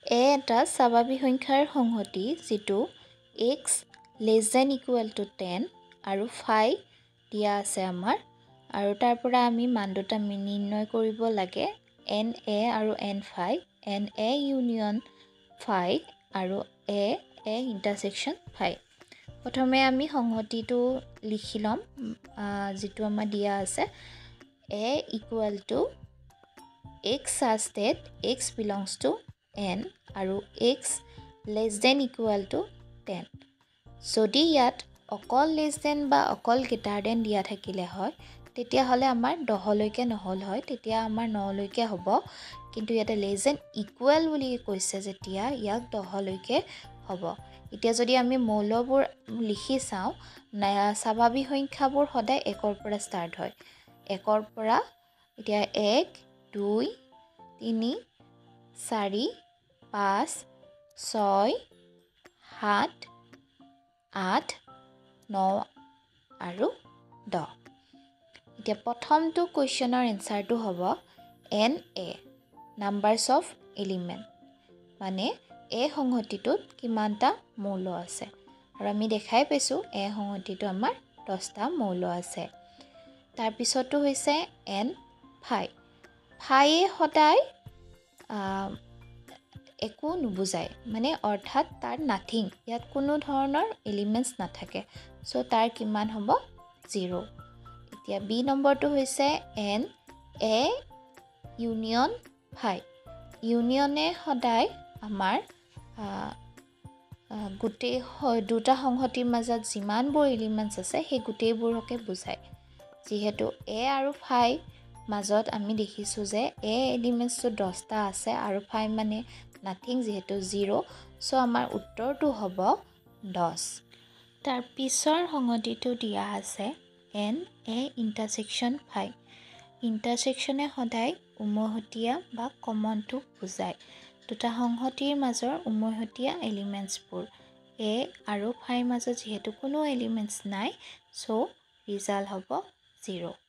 এ এটা স্বাভাৱিক সংখ্যাৰ সংহতি যিটো x <= 10 আৰু phi দিয়া আছে আমাৰ আৰু তাৰ পৰা আমি মান দুটা নিৰ্ণয় কৰিব লাগে na আৰু n phi na union phi আৰু a ইণ্টাৰছেকশ্যন phi প্ৰথমে আমি সংহতিটো লিখি ল'ম যিটো আমাৰ দিয়া আছে a = x such that x belongs to n আৰু x <= 10 যদি ইয়াত অকল লেছ দেন বা অকল গ্ৰেটাৰ দেন দিয়া থাকিলে হয় তেতিয়াহ'লে আমাৰ 10 লৈকে নহ'ল হয় তেতিয়া আমাৰ 9 লৈকে হ'ব কিন্তু ইয়াতে লেছ দেন ইকুৱেল বুলি কৈছে যেতিয়া ইয়াক 10 লৈকে হ'ব এতিয়া যদি আমি মৌলবোৰ লিখি চাওঁ স্বাভাৱিক সংখ্যাবোৰ সদায় 1 ৰ পৰা ষ্টাৰ্ট হয় 1 ৰ পৰা এতিয়া 1 2 3 4 5 6 7 8 9 আৰু 10 এতিয়া প্ৰথমটো কুৱেশ্যনৰ এনসাৰটো হ'ব na নাম্বাৰছ অফ এলিমেণ্ট মানে এ সংহতিটোত কিমানটা মৌল আছে আৰু আমি দেখাই পাইছোঁ এ সংহতিটো আমাৰ 10টা মৌল আছে তাৰপিছতো হৈছে n phi phi সদায় একো নুবুজায় মানে অৰ্থাৎ তাৰ নাথিং ইয়াত কোনো ধৰণৰ এলিমেণ্টছ নাথাকে সো তাৰ কিমান হ'ব 0 এতিয়া বি নম্বৰটো হৈছে n a ইউনিয়ন phi ইউনিয়নে সদায় আমাৰ গোটেই দুটা সংহতিৰ মাজত যিমানবোৰ এলিমেণ্টছ আছে সেই গোটেইবোৰকে বুজায় যিহেতু a আৰু phi মাজত আমি দেখিছোঁ যে a এলিমেণ্টছটো 10টা আছে আৰু phi মানে নাথিং যিহেতু 0 সো আমাৰ উত্তৰটো হ'ব 10 তাৰ পিছৰ সংহতিটো দিয়া আছে n a ইণ্টাৰছেকশ্যন phi ইণ্টাৰছেকশ্যনে সদায় উমৈহতীয়া বা কমনটো বুজায় দুটা সংহতিৰ মাজৰ উমৈহতীয়া এলিমেণ্টছবোৰ a আৰু phi মাজত যিহেতু কোনো এলিমেণ্টছ নাই সো ৰিজাল্ট হ'ব 0